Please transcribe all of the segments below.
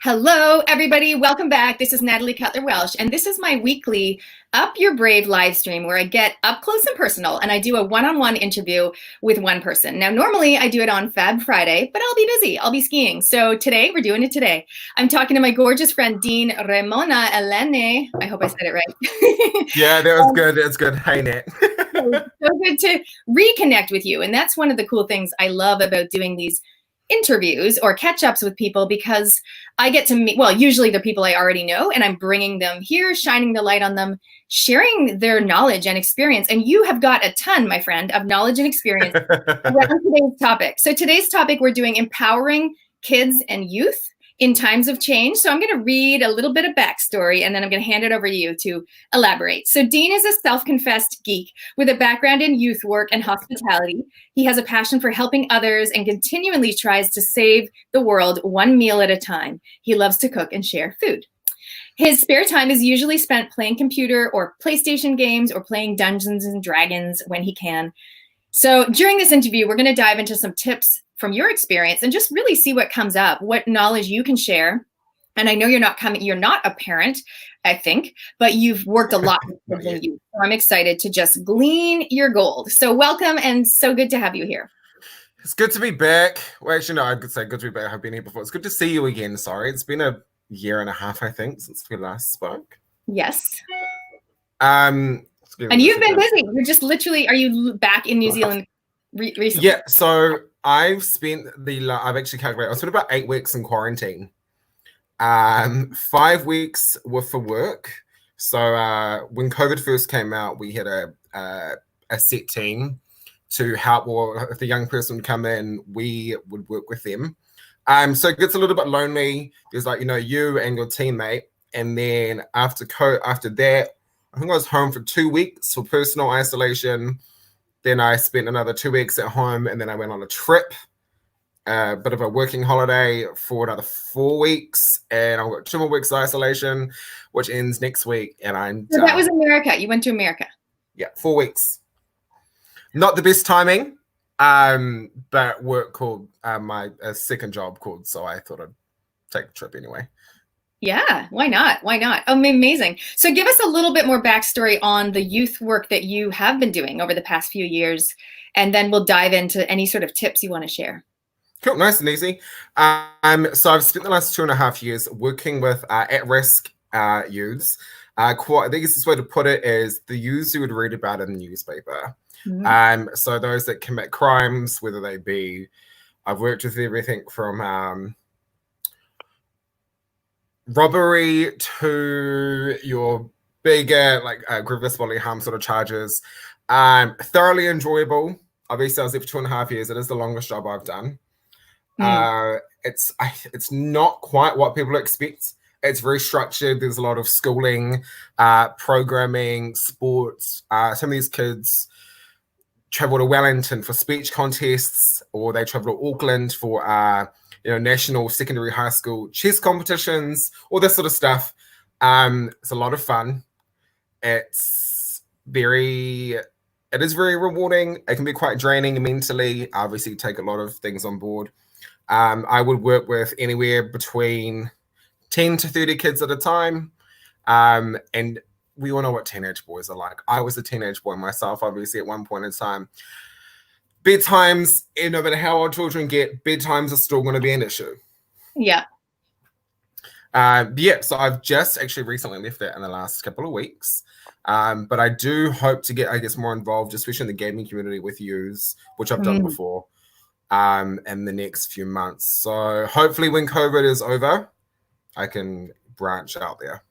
Hello, everybody. Welcome back. This is Natalie Cutler-Welsh, and this is my weekly Up Your Brave live stream where I get up close and personal and I do a one-on-one interview with one person. Now, normally I do it on Fab Friday, but I'll be busy. I'll be skiing. So today, we're doing it today. I'm talking to my gorgeous friend, Dean Raimona-Alene. I hope I said it right. Yeah, that was good. That's good. Hey, Nat. So good to reconnect with you. And that's one of the cool things I love about doing these interviews or catch-ups with people, because I get to meet, well, usually they're people I already know, and I'm bringing them here, shining the light on them, sharing their knowledge and experience. And you have got a ton, my friend, of knowledge and experience around today's topic. So today's topic, we're doing empowering kids and youth in times of change. So I'm going to read a little bit of backstory, and then I'm going to hand it over to you to elaborate. So Dean is a self-confessed geek with a background in youth work and hospitality. He has a passion for helping others and continually tries to save the world one meal at a time. He loves to cook and share food. His spare time is usually spent playing computer or PlayStation games or playing Dungeons and Dragons when he can. So during this interview, we're going to dive into some tips from your experience and just really see what comes up, what knowledge you can share. And I know you're not a parent, I think, but you've worked a lot with kids and youth. So I'm excited to just glean your gold. So welcome, and so good to have you here. It's good to be back. Well, actually, no, I could say good to be back. I've been here before. It's good to see you again. Sorry, it's been a year and a half, I think, since we last spoke. Yes. And you've been busy. You're just literally, are you back in New Zealand recently? Yeah, so I've actually calculated, I spent about 8 weeks in quarantine. 5 weeks were for work. So when COVID first came out, we had a set team to help, or if the young person would come in, we would work with them. So it gets a little bit lonely. There's you and your teammate. And then after that, I think I was home for 2 weeks for personal isolation. Then I spent another 2 weeks at home, and then I went on a trip, a bit of a working holiday for another 4 weeks, and I've got 2 more weeks of isolation, which ends next week. And so that was America. You went to America. Yeah, 4 weeks. Not the best timing, but work called, my second job called, so I thought I'd take a trip anyway. Yeah, why not? Why not? Oh, amazing. So give us a little bit more backstory on the youth work that you have been doing over the past few years, and then we'll dive into any sort of tips you want to share. Cool, nice and easy. So I've spent the last 2.5 years working with at-risk youths. The easiest way to put it is the youths you would read about in the newspaper. Mm-hmm. So those that commit crimes, whether they be, I've worked with everything from robbery to your bigger grievous bodily harm sort of charges. Thoroughly enjoyable. Obviously, I was there for 2.5 years. It is the longest job I've done. It's not quite what people expect. It's very structured. There's a lot of schooling, programming, sports. Some of these kids travel to Wellington for speech contests, or they travel to Auckland for national secondary high school chess competitions, all this sort of stuff. It's a lot of fun. It is very rewarding. It can be quite draining mentally. Obviously, take a lot of things on board. I would work with anywhere between 10 to 30 kids at a time. And we all know what teenage boys are like. I was a teenage boy myself, obviously, at one point in time. Bedtimes, no matter how old children get, bedtimes are still going to be an issue. Yeah. So I've just actually recently left that in the last couple of weeks. But I do hope to get, more involved, especially in the gaming community with youths, which I've done before, in the next few months. So hopefully when COVID is over, I can branch out there.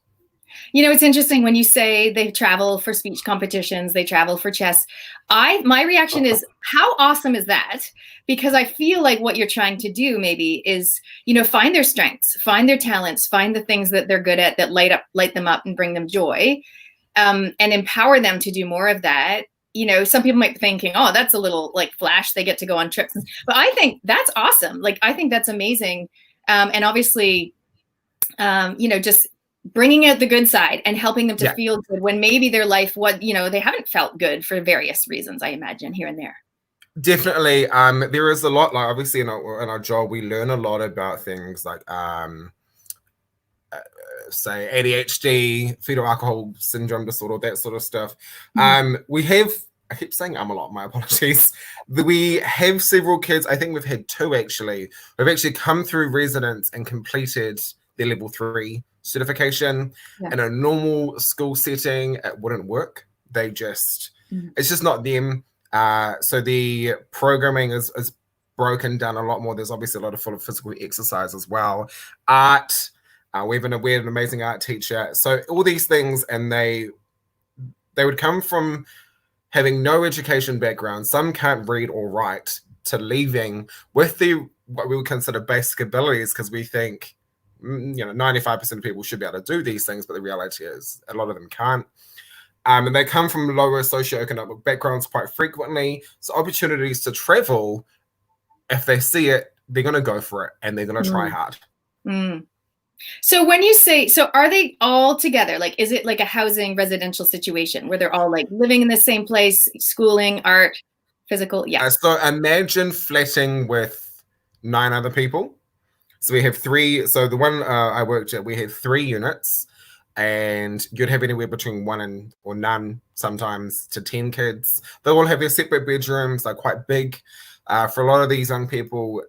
It's interesting when you say they travel for speech competitions, they travel for chess. My reaction is, how awesome is that? Because I feel like what you're trying to do maybe is, find their strengths, find their talents, find the things that they're good at that light them up and bring them joy, and empower them to do more of that. Some people might be thinking, oh, that's a little flash. They get to go on trips. But I think that's awesome. I think that's amazing. And obviously, just bringing out the good side and helping them to feel good when maybe their life, they haven't felt good for various reasons, I imagine, here and there. Definitely. There is a lot, obviously in our job, we learn a lot about things like say ADHD, fetal alcohol syndrome disorder, that sort of stuff. We have, I keep saying a lot, my apologies. We have several kids, I think we've had 2 actually, who've actually come through residence and completed their level 3 certification. In a normal school setting, it wouldn't work. They just, it's just not them. So the programming is broken down a lot more. There's obviously a lot of physical exercise as well. Art, we have an amazing art teacher. So all these things, and they would come from having no education background, some can't read or write, to leaving with what we would consider basic abilities, because we think 95% of people should be able to do these things, but the reality is a lot of them can't. And they come from lower socioeconomic backgrounds quite frequently. So opportunities to travel, if they see it, they're going to go for it, and they're going to try hard. So when you say, so are they all together? Like, is it like a housing residential situation where they're all like living in the same place, schooling, art, physical? Yeah. So imagine flatting with 9 other people. So we have 3. So the one I worked at, we had 3 units, and you'd have anywhere between 1 or none, sometimes to 10 kids. They all have their separate bedrooms. They're quite big. For a lot of these young people,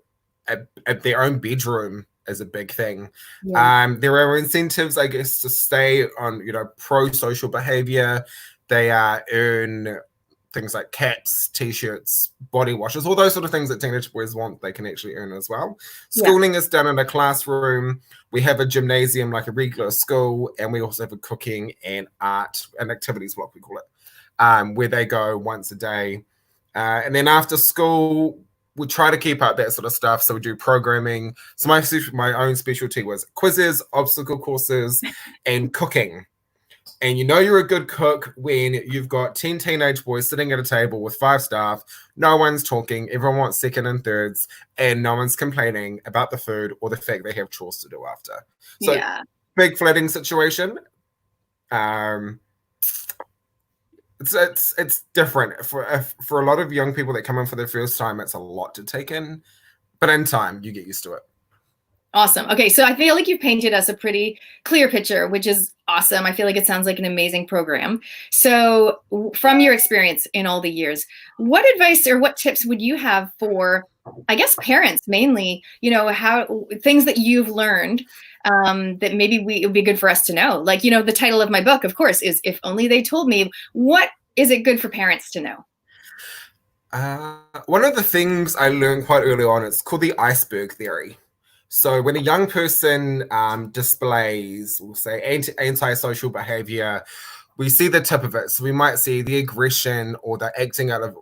at their own bedroom is a big thing. There are incentives, I guess, to stay on, pro-social behavior. They earn things like caps, t-shirts, body washes, all those sort of things that teenage boys want, they can actually earn as well. Schooling is done in a classroom. We have a gymnasium like a regular school, and we also have a cooking and art and activities block, we call it, where they go once a day. And then after school, we try to keep up that sort of stuff. So we do programming. So my own specialty was quizzes, obstacle courses, and cooking. And you're a good cook when you've got 10 teenage boys sitting at a table with 5 staff. No one's talking. Everyone wants second and thirds. And no one's complaining about the food or the fact they have chores to do after. So big flatting situation. It's different. For a lot of young people that come in for the first time, it's a lot to take in. But in time, you get used to it. Awesome. Okay, so I feel like you've painted us a pretty clear picture, which is awesome. I feel like it sounds like an amazing program. So from your experience in all the years, what advice or what tips would you have for, I guess, parents mainly, how things that you've learned that maybe it would be good for us to know? Like, the title of my book, of course, is If Only They Told Me. What is it good for parents to know? One of the things I learned quite early on, it's called the iceberg theory. So when a young person displays, we'll say, antisocial behavior, we see the tip of it. So we might see the aggression or the acting out of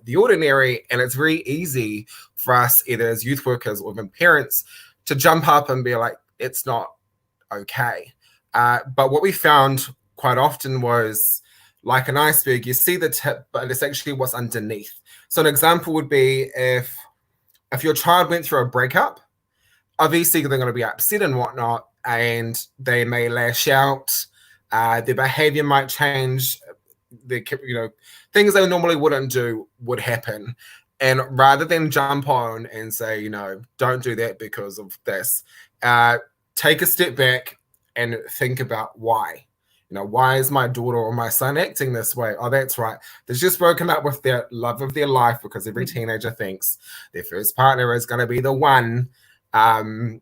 the ordinary, and it's very easy for us, either as youth workers or even parents, to jump up and be like, it's not okay. But what we found quite often was, like an iceberg, you see the tip, but it's actually what's underneath. So an example would be if your child went through a breakup, obviously they're going to be upset and whatnot, and they may lash out. Their behavior might change. Things they normally wouldn't do would happen. And rather than jump on and say, don't do that because of this, take a step back and think about why. Why is my daughter or my son acting this way? Oh, that's right. They've just broken up with their love of their life, because every teenager thinks their first partner is going to be the one. And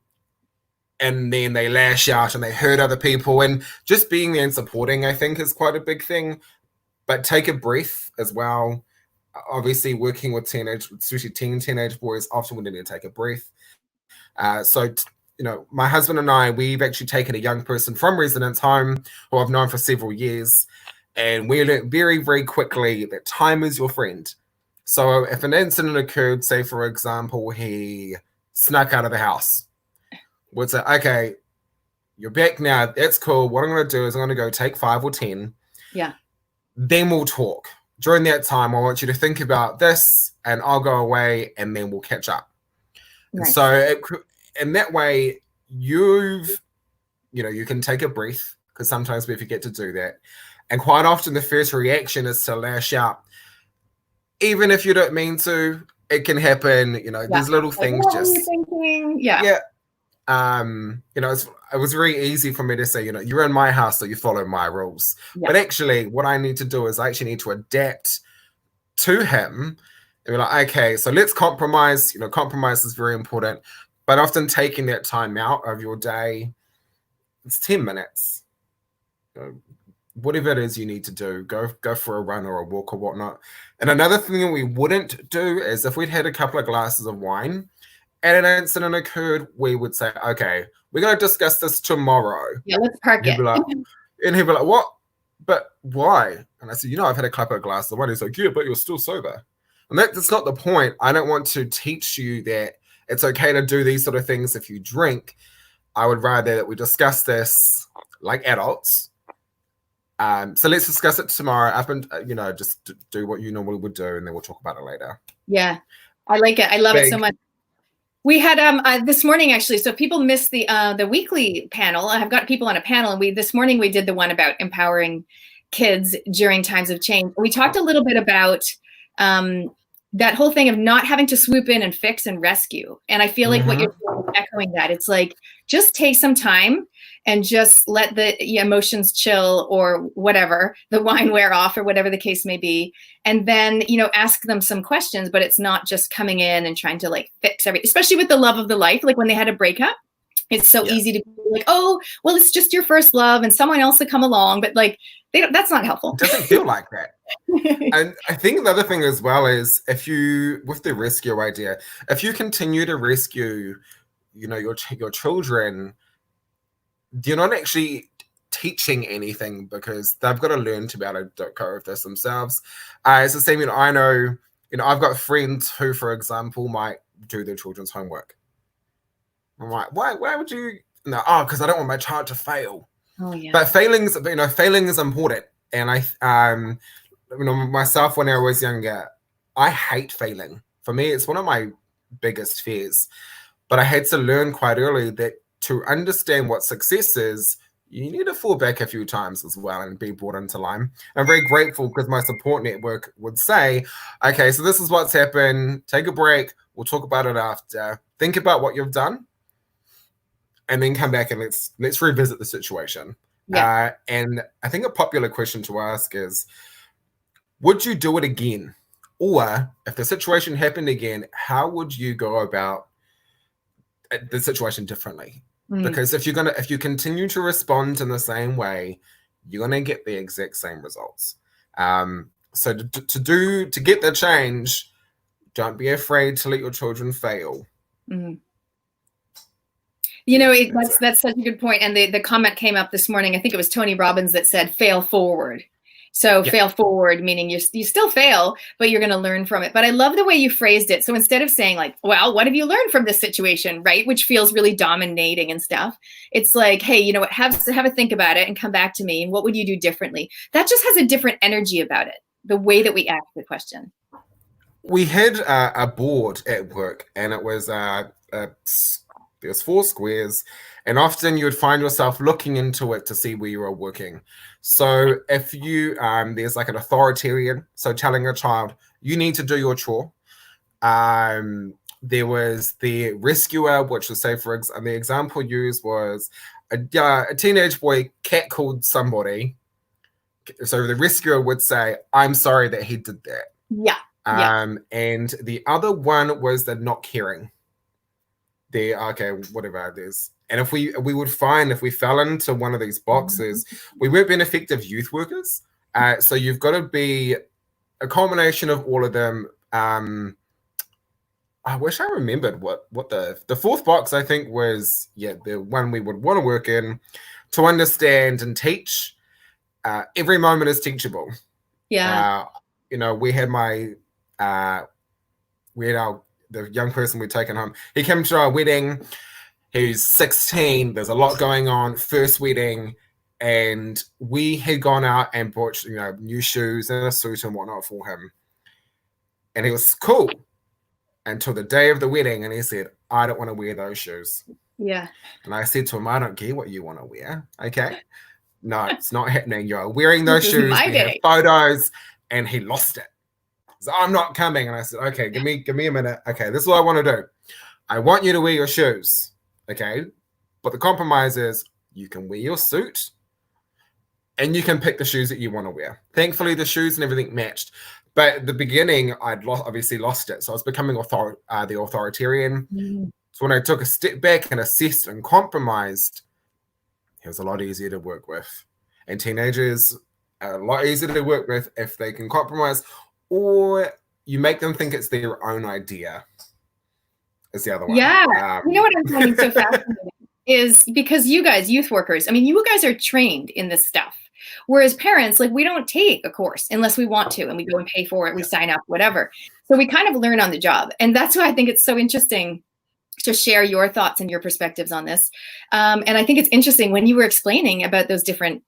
then they lash out and they hurt other people, and just being there and supporting, I think, is quite a big thing. But take a breath as well. Obviously, working with especially teenage boys, often we need to take a breath. My husband and I, we've actually taken a young person from residence home who I've known for several years, and we learned very, very quickly that time is your friend. So if an incident occurred, say, for example, he snuck out of the house, we'd say, okay, you're back now. That's cool. What I'm going to do is I'm going to go take 5 or 10. Yeah. Then we'll talk. During that time, I want you to think about this, and I'll go away, and then we'll catch up. Nice. And so in that way, you can take a breath, because sometimes we forget to do that. And quite often the first reaction is to lash out. Even if you don't mean to, it can happen. There's little things what are you thinking? Yeah. it was very easy for me to say, you're in my house, so you follow my rules. Yeah. But actually, what I need to do is I actually need to adapt to him and be like, okay, so let's compromise. Compromise is very important, but often taking that time out of your day, it's 10 minutes. Whatever it is you need to do, go for a run or a walk or whatnot. And another thing that we wouldn't do is if we'd had a couple of glasses of wine and an incident occurred, we would say, okay, we're going to discuss this tomorrow. Yeah, let's park it. And he'd be like, what? But why? And I said, I've had a couple of glasses of wine. He's like, yeah, but you're still sober. And that's not the point. I don't want to teach you that it's okay to do these sort of things if you drink. I would rather that we discuss this like adults. So let's discuss it tomorrow. I've been, just do what you normally would do, and then we'll talk about it later. Yeah, I like it. I love it so much. We had this morning, actually, so people missed the weekly panel. I've got people on a panel, and this morning we did the one about empowering kids during times of change. We talked a little bit about that whole thing of not having to swoop in and fix and rescue. And I feel like what you're echoing that. It's like, just take some time and just let the emotions chill or whatever, the wine wear off or whatever the case may be. And then, ask them some questions, but it's not just coming in and trying to like fix everything, especially with the love of the life. Like when they had a breakup, it's so easy to be like, oh, well, it's just your first love and someone else will come along. But like, that's not helpful. It doesn't feel like that. And I think the other thing as well is with the rescue idea, if you continue to rescue, your children, you're not actually teaching anything because they've got to learn to be able to cope with this themselves. It's the same, I know, I've got friends who, for example, might do their children's homework. I'm like, why would you? No, because I don't want my child to fail. Oh, yeah. But failing is important. And myself when I was younger, I hate failing. For me, it's one of my biggest fears. But I had to learn quite early that to understand what success is, you need to fall back a few times as well and be brought into line. I'm very grateful because my support network would say, okay, so this is what's happened. Take a break. We'll talk about it after. Think about what you've done. And then come back and let's revisit the situation. Yeah. And I think a popular question to ask is, would you do it again? Or if the situation happened again, how would you go about the situation differently? Because if you continue to respond in the same way, you're gonna get the exact same results. So to get the change, don't be afraid to let your children fail. That's such a good point. And the comment came up this morning. I think it was Tony Robbins that said, "Fail forward." So fail forward, meaning you still fail, but you're going to learn from it. But I love the way you phrased it. So instead of saying like, well, what have you learned from this situation, right? Which feels really dominating and stuff. It's like, hey, have a think about it and come back to me. And what would you do differently? That just has a different energy about it. The way that we ask the question. We had a board at work, and it was there's 4 squares, and often you would find yourself looking into it to see where you are working. So if you, there's like an authoritarian, so telling a child, you need to do your chore. There was the rescuer, which was, say, for example, the example used was a teenage boy catcalled somebody. So the rescuer would say, I'm sorry that he did that. Yeah. And the other one was the not caring. Whatever it is. And if we would find if we fell into one of these boxes, we weren't being effective youth workers. So you've got to be a combination of all of them. I wish I remembered what the 4th box, I think, was the one we would want to work in, to understand and teach. Every moment is teachable. Yeah. We had the young person we'd taken home. He came to our wedding. He's 16. There's a lot going on. First wedding. And we had gone out and bought, new shoes and a suit and whatnot for him. And he was cool until the day of the wedding. And he said, I don't want to wear those shoes. Yeah. And I said to him, I don't care what you want to wear. Okay. No, it's not happening. You're wearing those shoes. We have photos. And he lost it. So I'm not coming. And I said, okay, give me a minute. Okay, this is what I want to do. I want you to wear your shoes. Okay. But the compromise is you can wear your suit and you can pick the shoes that you want to wear. Thankfully, the shoes and everything matched. But at the beginning, I'd obviously lost it. So I was becoming the authoritarian. Mm. So when I took a step back and assessed and compromised, it was a lot easier to work with. And teenagers are a lot easier to work with if they can compromise, or you make them think it's their own idea. Is the other one. Yeah. You know what I'm finding so fascinating is because you guys, youth workers, I mean, you guys are trained in this stuff. Whereas parents, like, we don't take a course unless we want to, and we go and pay for it, we sign up, whatever. So we kind of learn on the job. And that's why I think it's so interesting to share your thoughts and your perspectives on this. And I think it's interesting when you were explaining about those different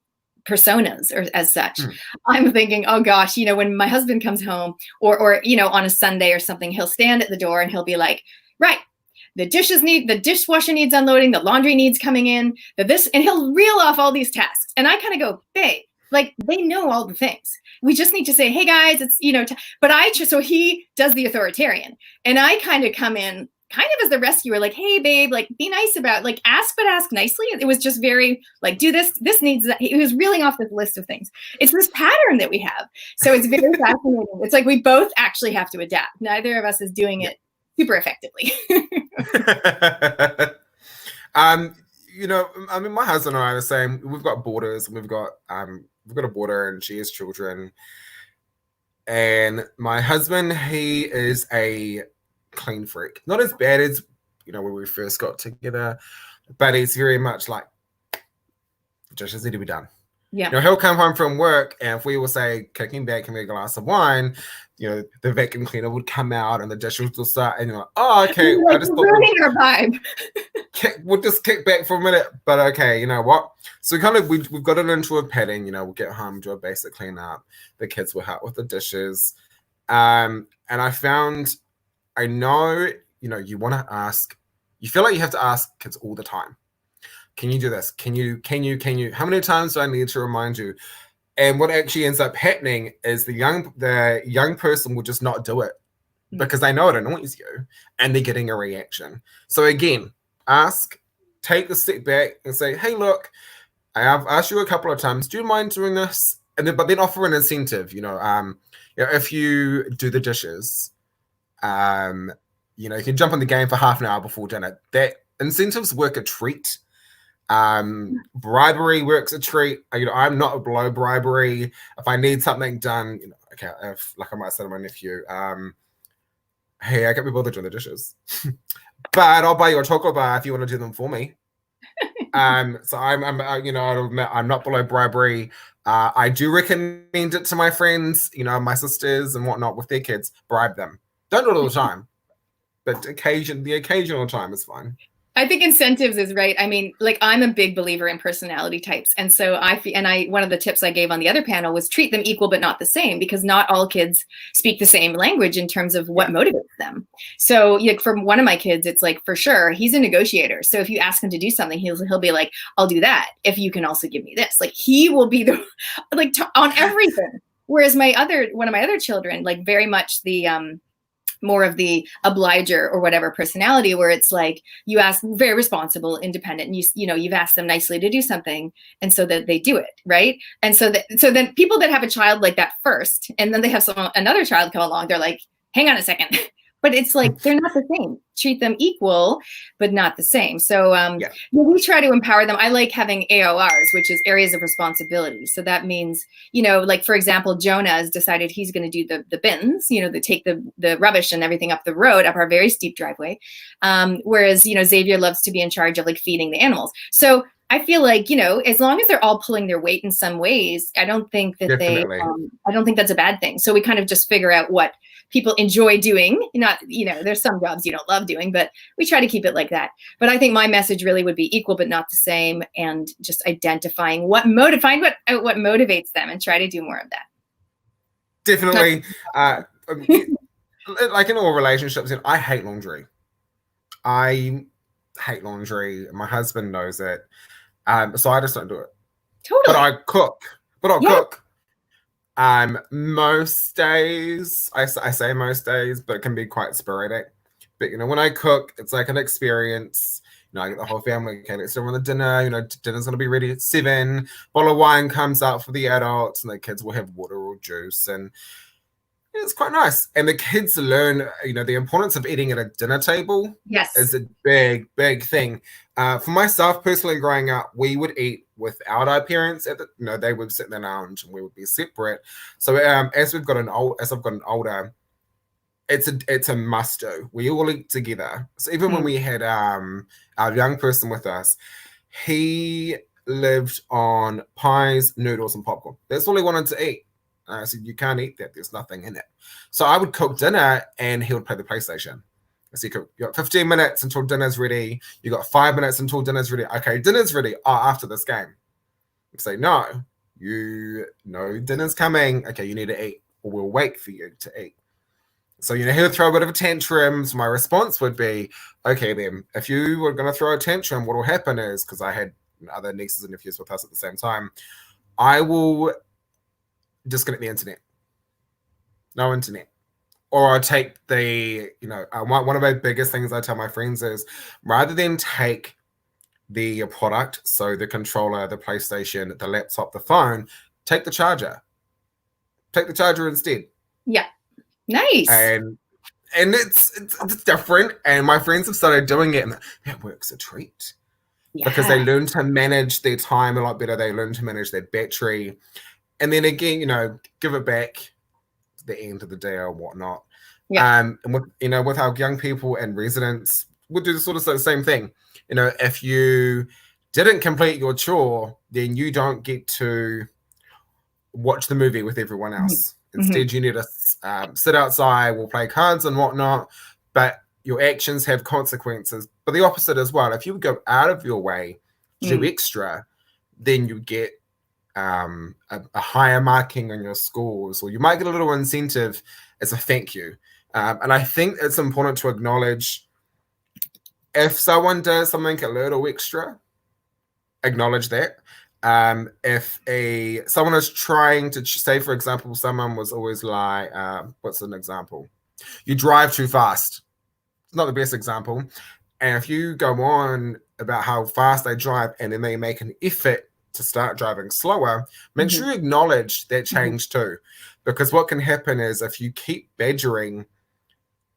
personas or as such, I'm thinking, oh gosh, you know, when my husband comes home or, you know, on a Sunday or something, he'll stand at the door and he'll be like, right, the dishwasher needs unloading, the laundry needs coming in, and he'll reel off all these tasks. And I kind of go, babe, like, they know all the things. We just need to say, hey guys, it's, you know, so he does the authoritarian, and I kind of come in kind of as the rescuer, like, hey babe, like, be nice about, like, ask, but ask nicely. It was just very like, do this needs that. He was reeling off this list of things. It's this pattern that we have. So it's very fascinating. It's like we both actually have to adapt. Neither of us is doing it super effectively. You know, I mean, my husband and I are the same. We've got boarders, and we've got a boarder, and she has children. And my husband, he is a clean freak. Not as bad as, you know, when we first got together, but he's very much like, dishes need to be done. Yeah. You know, he'll come home from work, and if we will say, kicking back and get a glass of wine, you know, the vacuum cleaner would come out and the dishes will start, and you're like, oh, okay. Like, I just thought our vibe. we'll just kick back for a minute, but okay, you know what? So we've got it into a pattern. You know, we'll get home, do a basic clean up. The kids will help with the dishes, and I know, you know, you want to ask. You feel like you have to ask kids all the time. Can you do this? Can you? How many times do I need to remind you? And what actually ends up happening is the young person will just not do it because they know it annoys you and they're getting a reaction. So again, ask, take a step back and say, hey, look, I have asked you a couple of times, do you mind doing this? And then, but then offer an incentive, you know, if you do the dishes, you know, you can jump on the game for half an hour before dinner. That incentives work a treat. Bribery works a treat. You know, I'm not below bribery. If I need something done, you know, okay, like I might say to my nephew, hey, I can't be bothered doing the dishes, but I'll buy you a chocolate bar if you want to do them for me. So I'm you know, I'll admit I'm not below bribery. I do recommend it to my friends, you know, my sisters and whatnot with their kids. Bribe them. Don't do it all the time, but the occasional time is fine. I think incentives is right. I mean, like, I'm a big believer in personality types. And so one of the tips I gave on the other panel was treat them equal, but not the same, because not all kids speak the same language in terms of what motivates them. So like, for one of my kids, it's like, for sure, he's a negotiator. So if you ask him to do something, he'll be like, I'll do that if you can also give me this. Like, he will be the, like, on everything. Whereas one of my other children, like, very much the, more of the obliger or whatever personality, where it's like, you ask, very responsible, independent, and you know, you've asked them nicely to do something, and so that they do it, right? And so then people that have a child like that first, and then they have another child come along, they're like, hang on a second. But it's like, they're not the same. Treat them equal, but not the same. So we try to empower them. I like having AORs, which is areas of responsibility. So that means, you know, like, for example, Jonah has decided he's going to do the bins, you know, take the rubbish and everything up the road, up our very steep driveway. Whereas, you know, Xavier loves to be in charge of, like, feeding the animals. So I feel like, you know, as long as they're all pulling their weight in some ways, I don't think that I don't think that's a bad thing. So we kind of just figure out what people enjoy doing. Not, you know, there's some jobs you don't love doing, but we try to keep it like that. But I think my message really would be equal, but not the same, and just identifying what motivates them and try to do more of that. Definitely. Like, in all relationships, I hate laundry. I hate laundry. My husband knows it. So I just don't do it. Totally. But I cook. I'll cook. Most days, I say most days, but it can be quite sporadic. But, you know, when I cook, it's like an experience. I get the whole family, okay, let's do the dinner, dinner's gonna be ready at 7, bottle of wine comes out for the adults, and the kids will have water or juice, and it's quite nice. And the kids learn, the importance of eating at a dinner table Yes. is a big, big thing. For myself personally, growing up, we would eat without our parents. They would sit in the lounge and we would be separate. So as I've gotten older, it's a must do. We all eat together. So even when we had our young person with us, he lived on pies, noodles, and popcorn. That's all he wanted to eat. I said, you can't eat that. There's nothing in it. So I would cook dinner and he would play the PlayStation. I said, you got 15 minutes until dinner's ready. You got 5 minutes until dinner's ready. Okay, dinner's ready. Oh, after this game. I say, no, dinner's coming. Okay, you need to eat, or we'll wait for you to eat. So, he would throw a bit of a tantrum. So my response would be, okay, then, if you were going to throw a tantrum, what will happen is, because I had other nieces and nephews with us at the same time, I will disconnect the internet. No internet. Or I take one of my biggest things I tell my friends is, rather than take the product, so the controller, the PlayStation, the laptop, the phone, take the charger. Take the charger instead. Yeah. Nice. And it's different. And my friends have started doing it, and that works a treat. Yeah. Because they learn to manage their time a lot better. They learn to manage their battery. And then again, give it back at the end of the day or whatnot. Yeah. And with our young people and residents, we'll do the same thing. If you didn't complete your chore, then you don't get to watch the movie with everyone else. Mm-hmm. Instead, you need to sit outside, we'll play cards and whatnot, but your actions have consequences. But the opposite as well. If you go out of your way to do extra, then you get a higher marking on your scores, or you might get a little incentive as a thank you. And I think it's important to acknowledge if someone does something a little extra, acknowledge that. If someone is trying to say, for example, someone was always like, what's an example? You drive too fast. It's not the best example. And if you go on about how fast they drive and then they make an effort to start driving slower, make sure you acknowledge that change too. Because what can happen is if you keep badgering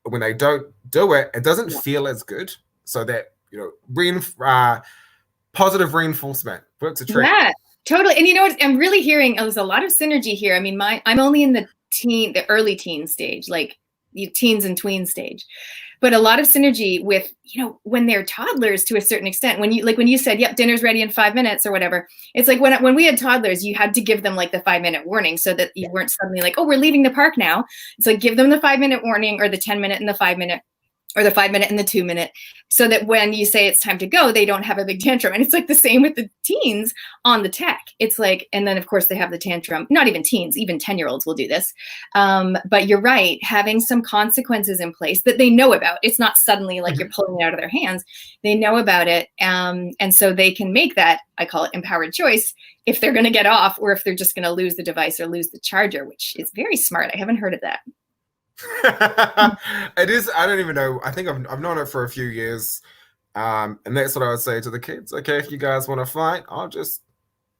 when they don't do it, it doesn't feel as good. So that, positive reinforcement works a treat. Yeah, totally. And you know what? I'm really hearing there's a lot of synergy here. I mean, I'm only in the early teen stage, like teens and tween stage, but a lot of synergy with, when they're toddlers to a certain extent. When you said, yep, dinner's ready in 5 minutes or whatever, it's like when we had toddlers, you had to give them like the 5-minute warning so that you weren't suddenly like, oh, we're leaving the park now. It's like, give them the 5-minute warning, or the 10-minute and the 5-minute, or the 5-minute and the 2-minute, so that when you say it's time to go, they don't have a big tantrum. And it's like the same with the teens on the tech. It's like, and then of course they have the tantrum. Not even teens, even 10-year-olds will do this. But you're right, having some consequences in place that they know about. It's not suddenly like you're pulling it out of their hands. They know about it. And so they can make that, I call it empowered choice, if they're going to get off or if they're just going to lose the device or lose the charger, which is very smart. I haven't heard of that. It is. I don't even know. I think I've known it for a few years, and that's what I would say to the kids. Okay, if you guys want to fight, I'll just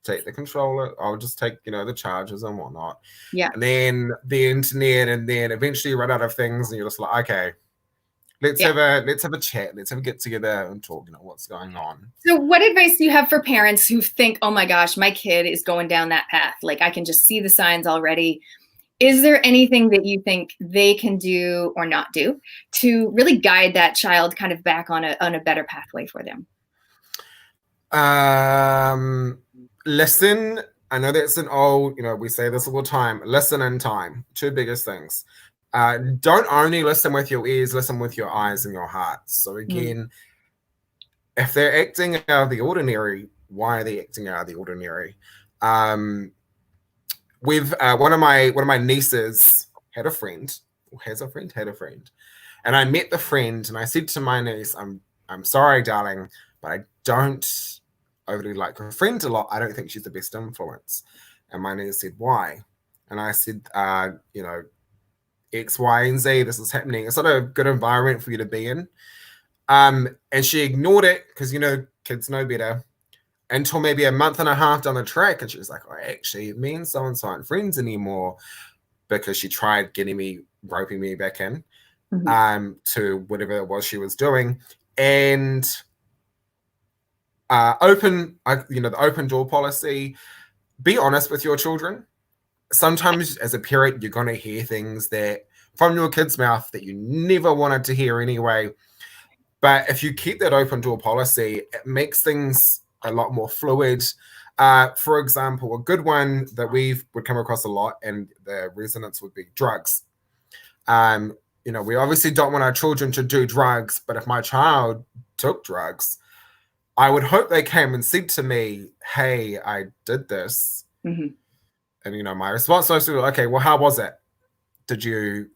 take the controller. I'll just take the chargers and whatnot. Yeah. And then the internet, and then eventually you run out of things, and you're just like, okay, let's have a chat. Let's have a get together and talk. What's going on. So, what advice do you have for parents who think, oh my gosh, my kid is going down that path? Like I can just see the signs already. Is there anything that you think they can do or not do to really guide that child kind of back on a better pathway for them? Listen. I know that's an old, we say this all the time. Listen and time. Two biggest things. Don't only listen with your ears, listen with your eyes and your heart. So again, if they're acting out of the ordinary, why are they acting out of the ordinary? With one of my nieces had a friend, and I met the friend, and I said to my niece, "I'm sorry, darling, but I don't overly like her friend a lot. I don't think she's the best influence." And my niece said, "Why?" And I said, X, Y, and Z. This is happening. It's not a good environment for you to be in. And she ignored it because, you know, kids know better, until maybe a month and a half down the track. And she was like, oh, actually, me and so-and-so aren't friends anymore, because she tried roping me back in to whatever it was she was doing. And the open door policy, be honest with your children. Sometimes as a parent, you're going to hear things that from your kid's mouth that you never wanted to hear anyway. But if you keep that open door policy, it makes things a lot more fluid. For example, a good one that would come across a lot, and the resonance would be drugs. You know, we obviously don't want our children to do drugs, but if my child took drugs, I would hope they came and said to me, hey, I did this. And, you know, my response was, okay, well, how was it? Did you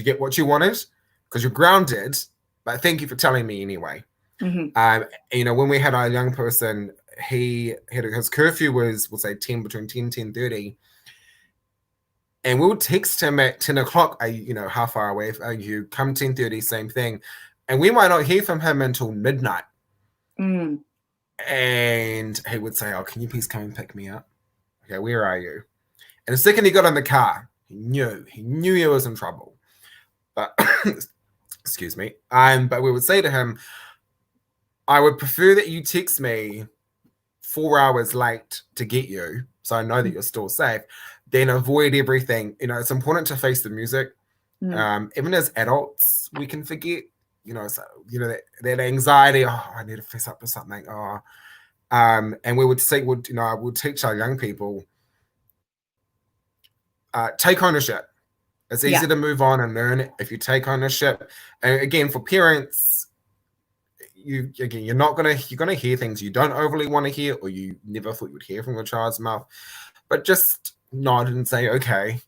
get what you wanted? Because you're grounded, but thank you for telling me anyway. You know, when we had our young person, his curfew was, we'll say, between 10 and 10:30. And we'll text him at 10 o'clock, you know, how far away are you? Come 10:30, same thing. And we might not hear from him until midnight. And he would say, oh, can you please come and pick me up? Okay, where are you? And the second he got in the car, he knew he was in trouble. But excuse me. But we would say to him, I would prefer that you text me 4 hours late to get you, so I know that you're still safe, then avoid everything. You know, it's important to face the music. Even as adults, we can forget, you know, so, you know, that anxiety, oh, I need to face up to something. And we would say, you know, I would teach our young people, take ownership. It's easy to move on and learn if you take ownership. And again, for parents, you're gonna hear things you don't overly want to hear, or you never thought you would hear from your child's mouth. But just nod and say, okay,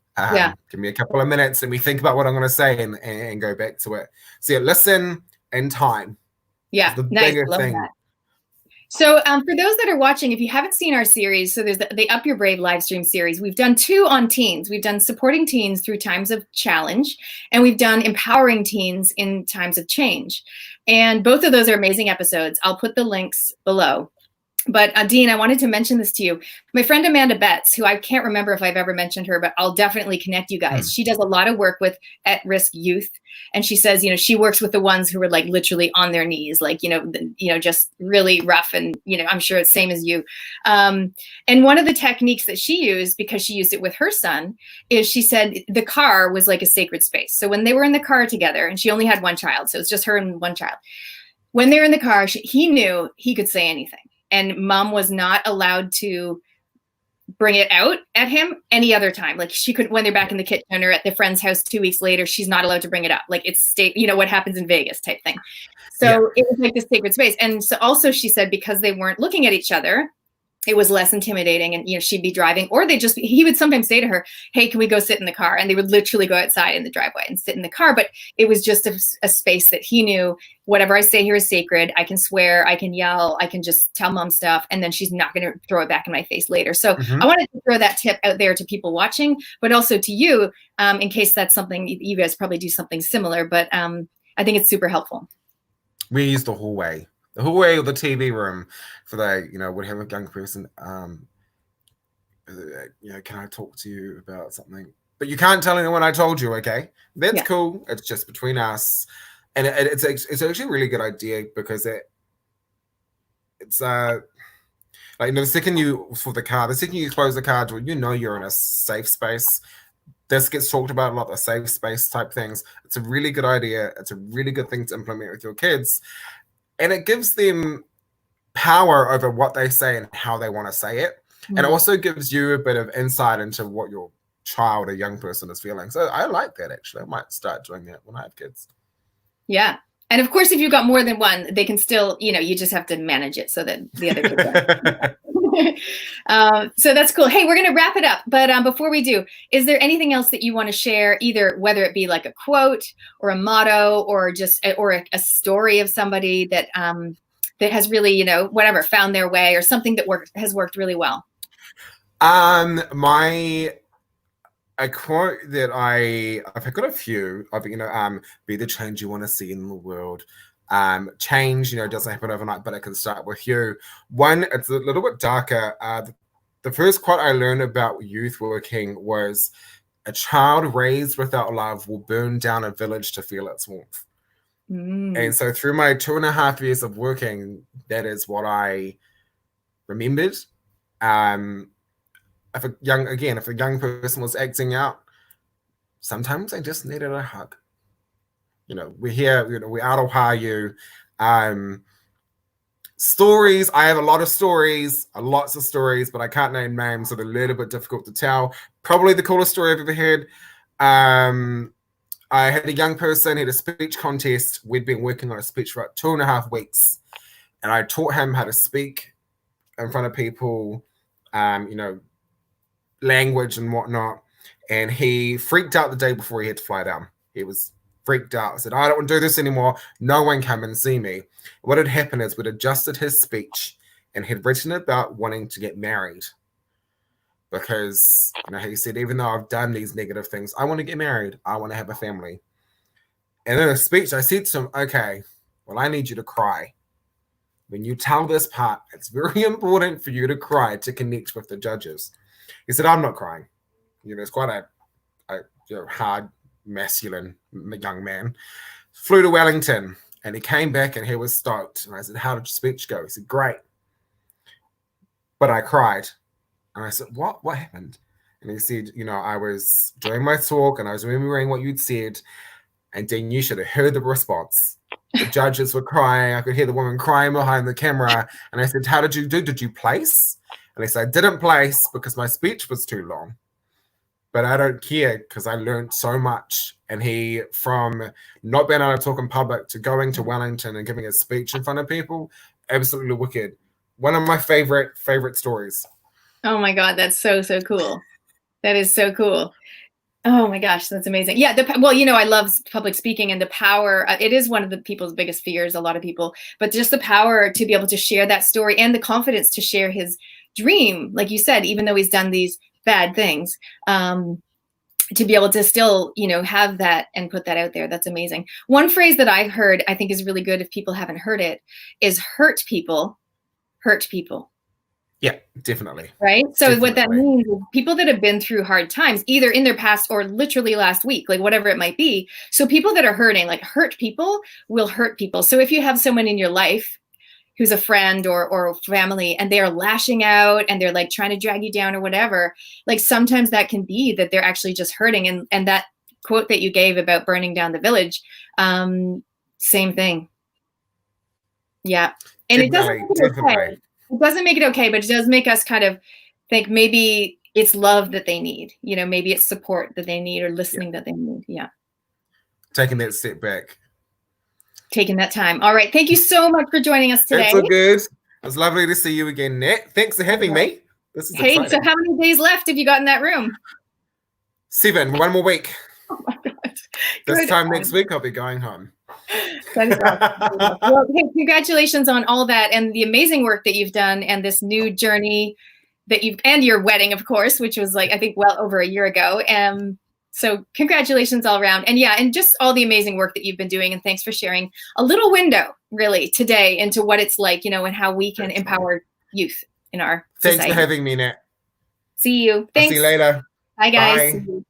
give me a couple of minutes, and we think about what I'm gonna say and go back to it. So listen and time. Yeah, the nice. bigger Love thing. that. So for those that are watching, if you haven't seen our series, so there's the Up Your Brave live stream series. We've done 2 on teens. We've done supporting teens through times of challenge, and we've done empowering teens in times of change. And both of those are amazing episodes. I'll put the links below. But Dean, I wanted to mention this to you. My friend Amanda Betts, who I can't remember if I've ever mentioned her, but I'll definitely connect you guys. She does a lot of work with at-risk youth. And she says, you know, she works with the ones who are like literally on their knees, like, you know, just really rough. And, you know, I'm sure it's same as you. And one of the techniques that she used, because she used it with her son, is she said the car was like a sacred space. So when they were in the car together, and she only had one child, so it's just her and one child. When they were in the car, he knew he could say anything. And mom was not allowed to bring it out at him any other time. Like she could, when they're back in the kitchen or at their friend's house 2 weeks later, she's not allowed to bring it up. Like it's state, you know, what happens in Vegas type thing. So it was like this sacred space. And so also she said, because they weren't looking at each other, it was less intimidating. And, you know, she'd be driving, or he would sometimes say to her, hey, can we go sit in the car? And they would literally go outside in the driveway and sit in the car. But it was just a space that he knew, whatever I say here is sacred. I can swear, I can yell, I can just tell mom stuff, and then she's not going to throw it back in my face later. So I wanted to throw that tip out there to people watching, but also to you, in case that's something you guys probably do something similar. But I think it's super helpful. We use the hallway or the TV room for the, you know, would have a young person, you know, can I talk to you about something? But you can't tell anyone I told you, okay? That's cool. It's just between us. And it's actually a really good idea, because it's like, you know, the second you close the car door, you know you're in a safe space. This gets talked about a lot, the safe space type things. It's a really good idea. It's a really good thing to implement with your kids. And it gives them power over what they say and how they want to say it. And it also gives you a bit of insight into what your child or young person is feeling. So I like that, actually. I might start doing that when I have kids. Yeah. And of course, if you've got more than one, they can still, you know, you just have to manage it so that the other kids are. So that's cool. Hey, we're going to wrap it up. But before we do, is there anything else that you want to share, either whether it be like a quote or a motto or just a story of somebody that that has really, you know, whatever, found their way, or something that has worked really well? A quote that I've got a few of, you know, be the change you want to see in the world. Change, doesn't happen overnight, but it can start with you. One, it's a little bit darker. The first quote I learned about youth working was, "A child raised without love will burn down a village to feel its warmth." And so through my 2.5 years of working, that is what I remembered. If a young person was acting out, sometimes I just needed a hug. We're here, we out of Ohio. Stories, I have a lot of stories, lots of stories, but I can't name names, so they're a little bit difficult to tell. Probably the coolest story I've ever heard. I had a young person, had a speech contest. We'd been working on a speech for about 2.5 weeks, and I taught him how to speak in front of people, language and whatnot. And he freaked out the day before he had to fly down. He was freaked out. I said, "I don't want to do this anymore. No one come and see me." What had happened is we'd adjusted his speech and had written about wanting to get married. Because, he said, even though I've done these negative things, I want to get married. I want to have a family. And in a speech, I said to him, "Okay, well, I need you to cry. When you tell this part, it's very important for you to cry to connect with the judges." He said, "I'm not crying." It's quite a hard, masculine young man. Flew to Wellington, and he came back and he was stoked. And I said, "How did your speech go?" He said, "Great. But I cried." And I said, What happened?" And he said, "I was doing my talk and I was remembering what you'd said. And Dean, you should have heard the response. The judges were crying. I could hear the woman crying behind the camera. And I said, 'How did you do? Did you place?' And he said, 'I didn't place because my speech was too long. But I don't care because I learned so much.'" And he, from not being able to talk in public to going to Wellington and giving a speech in front of people, absolutely wicked. One of my favorite stories. Oh my God, that's so cool. That is so cool. Oh my gosh, that's amazing. Yeah, I love public speaking and the power. It is one of the people's biggest fears, a lot of people, but just the power to be able to share that story and the confidence to share his dream, like you said, even though he's done these bad things, to be able to still, have that and put that out there. That's amazing. One phrase that I've heard, I think is really good if people haven't heard it, is hurt people hurt people. Yeah, definitely. Right. So Definitely. What that means is people that have been through hard times, either in their past or literally last week, like whatever it might be. So people that are hurting, like hurt people will hurt people. So if you have someone in your life who's a friend or family and they are lashing out and they're like trying to drag you down or whatever, like sometimes that can be that they're actually just hurting. And that quote that you gave about burning down the village, same thing. Yeah. And it doesn't make it okay, but it does make us kind of think maybe it's love that they need, maybe it's support that they need or listening that they need. Yeah. Taking that step back. Taking that time. All right. Thank you so much for joining us today. That's so good. It was lovely to see you again, Nat. Thanks for having me. This is exciting. So how many days left have you got in that room? 7, 1 more week. Oh my God. This time next week, I'll be going home. That is awesome. Well, hey, congratulations on all that and the amazing work that you've done and this new journey and your wedding, of course, which was I think well over a year ago. So congratulations all around. And and just all the amazing work that you've been doing. And thanks for sharing a little window really today into what it's like, and how we can empower youth in our society. Thanks for having me, Nat. See you. Thanks. I'll see you later. Bye, guys. Bye.